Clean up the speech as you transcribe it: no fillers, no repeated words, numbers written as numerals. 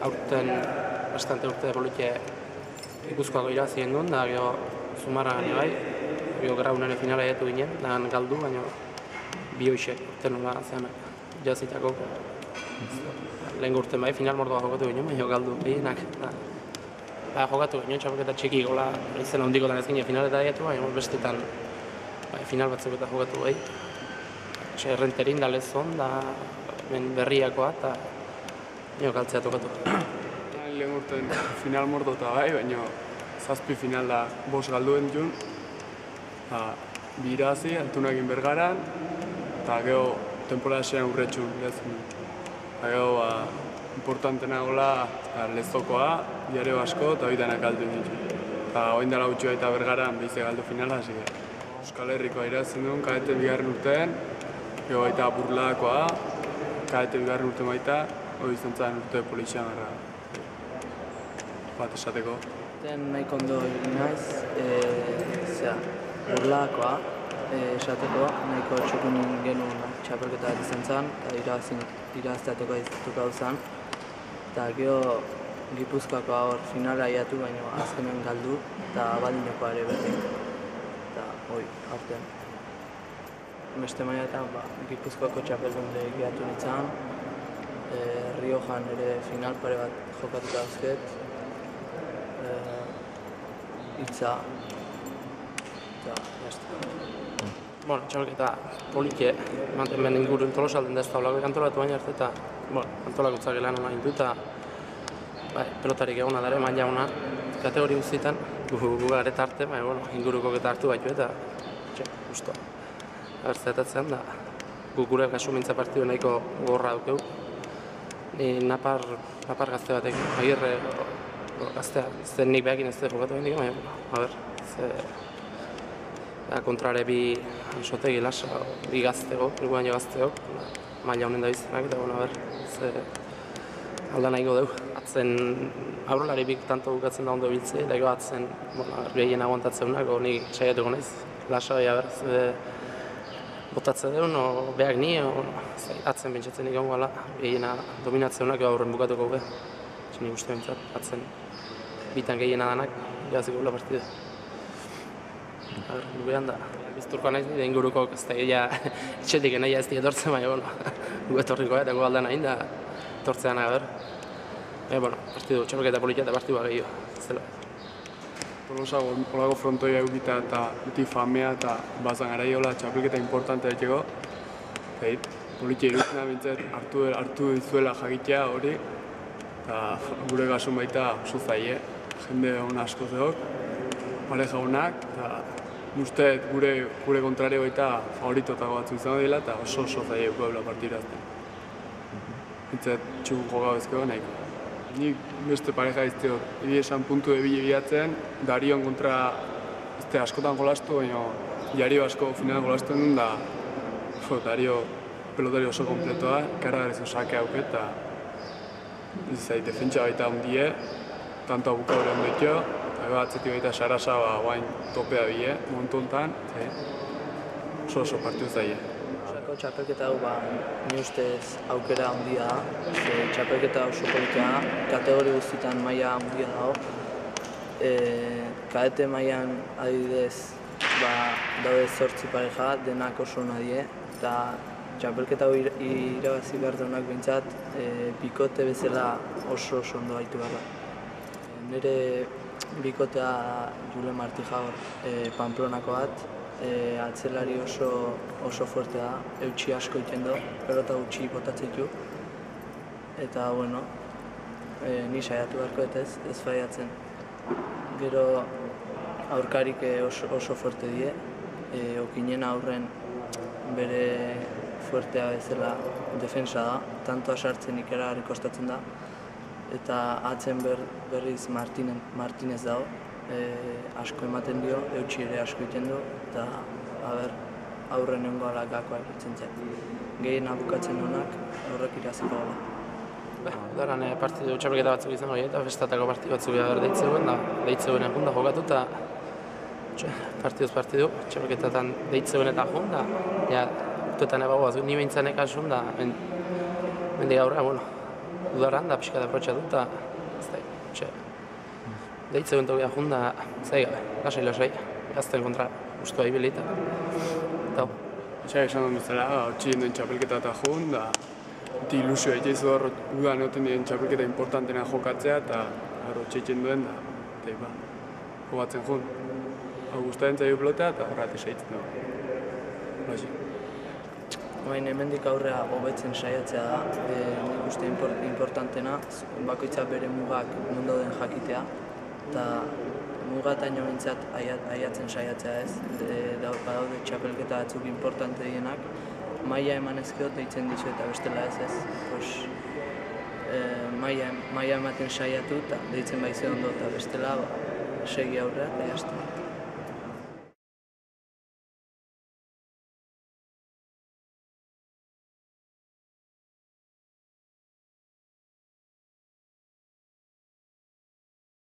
aurten bastante urte politia Gipuzkoako irabazi genuen, da gero Zumarra gane bai, gero Graunaren finala jatu ginen, da galdu, baina bi hoxek urten nola zean jazitako. Lehen urten bai, final mordoa jokatu ginen, baina galdu gehienak. Jokatu ginen, txapelketa txiki gola, izan handikotan ez ginen finaleta jatu, baina bestetan final batzuk eta jokatu bai. Errenterin da lezon, da berriakoa, eta galtzea tokatu. Lehen urten final mordota bai, baina zazpi final da bost galduen jun. Bi irabazi, Altunagin Bergaran, eta gero temporada esean urretxun. Gero importantena gola Lezokoa, Diario Asko eta bitanak galdu ditu. Oin dela utxua eta Bergaran behize galdu finala, hasi gara. Euskal Herrikoa irabazen duen, kadete bigarren urtean, gero baita Burladakoa, kadete bigarren urte baita, hori izan zen urte polizian gara bat esateko. Nahiko ondo naiz, Burladakoa esateko, nahiko txukun genuen txapelketa bat izan zen, eta irabazteateko izatuko hau zen. Eta gero Gipuzkoakoa hor finala jatu, baina azkenen galdu, eta Baldinokoa ere berdin. Eta hoi, aurten. Beste mailetan Gipuzkoako txapeldunde gehatu nintzen, Riojan ere final pare bat jokatuta dauzket, hitza, eta jazta. Txapelketa politie, ematen behar inguruen Tolosalden da ez taulako antolatu baina arte, eta antolakutzak lan hona hindu, eta pelotarik egona dara, maila hona, kategori guztietan, gu gareta arte, inguruko eta hartu baitu, eta justo. Zetatzen da, gure kasu mintza partidu nahiko gorra dukeu. Ni napar gazte batek, Agirre gaztea, zen nik behakin ez da jokatu bendik, kontrare bi Ansotegi Lasa, bi gazteok, bi baino gazteok, maila honen da bizenak, eta alda nahiko deu. Atzen aurrelari bik tanto bukatzen da ondo biltze, lego atzen gehien aguantatzeunak, nik saiatuko naiz, Lasa botatzen deun, behak ni, atzen bintzatzen ikon gala, gehiena dominatzeunak aurren bukatuko be. Nik uste bintzat, atzen bitan gehiena danak, jaziko gula partida. Gubean da, bizturkoa naiz nire inguruko, ez da etxetik nahi ez dietortzen, baina gu etorrikoa eta gu aldan nahi da etortzean aga partidu, txapelketa politia eta partidua gehiago, zela. Tolosa olako frontoia eukita eta uti famea eta bazan gara iola txapelketa importante daiteko. Politia irutzen bintzat hartu dizuela jakitea hori, eta gure gasun baita oso zaie, jende hon asko zeok, pareja honak, eta uste gure kontrario baita favoritotako batzu izango dela, eta oso zaie eukabela partidurazten. Bintzat txukun jokau ezkego nahiko. Nik beste pareja izteo, esan puntu ebile bilatzen, Darion kontra askotan jolastu, baina Diario asko finalean jolastu duen da Dario pelotari oso kompletoa, karragarezo sake hauket, eta defentsa baita ondie, tanto abuka hori ondetio, eta atzetik baita Sarasa guain topea bile, momentu honetan, oso partidu zaie. Txapelketa hau ni ustez aukera handia da, txapelketa oso politia da, kategori guztietan maila handia dago. Kadete mailan adibidez daude 8 pareja, denak oso nadie, eta txapelketa hau irabazi behar duenak bintzat, bikote bezala oso ondo baitu behar da. Nire bikotea Jule Martijagor Pamplonako bat, atzelari oso fuerte da, eutxi asko iten du, pelota gutxi botatzen ditu. Eta, ni saiatu beharko eta ez faiatzen. Gero aurkarik oso fuerte die, okinen aurren bere fuertea bezala defensa da, tantoa sartzen ikerari kostatzen da. Eta atzen berriz Martinez dago, asko ematen dio, eutxi ere asko iten du, eta aurren nengo gakoa ikutzen zen. Gehien abukatzen honak, horrek iraziko gala. Udaran partidu txapelketa batzuk izango eta festatako partidu batzuk deitzeuen, da deitzeuen egun da jokatu, eta partiduz partidu, txapelketetan deitzeuen eta joan, da urteetan ebagoaz, ni behintzen ekasun, da mendik aurra, udaran da pixka da aprotxatu eta ez da, deitze bentokia junda, zei gabe, lasai, gazten kontra ustua ibilita. Eta Esan duen bezala, hotxien duen txapelketa eta jun, da ilusioa egiteizu hor udan egoten diren txapelketa importantena jokatzea, eta hotxeitzen duen, da jokatzen jun. Guztaren zaio pelotea eta horretik saitzen dugu. Baina hemendik aurrea hobetzen saiatzea da, nik uste importantena, bakoitzak bere mugak non dauden jakitea, eta mugataino bintzat aiatzen saiatzea ez, badaude txapelketa batzuk importante dienak, maila eman ezkeot deitzen dizu eta bestela ez. Maila ematen saiatu eta deitzen baize ondo eta bestela segi aurrea eta jazta.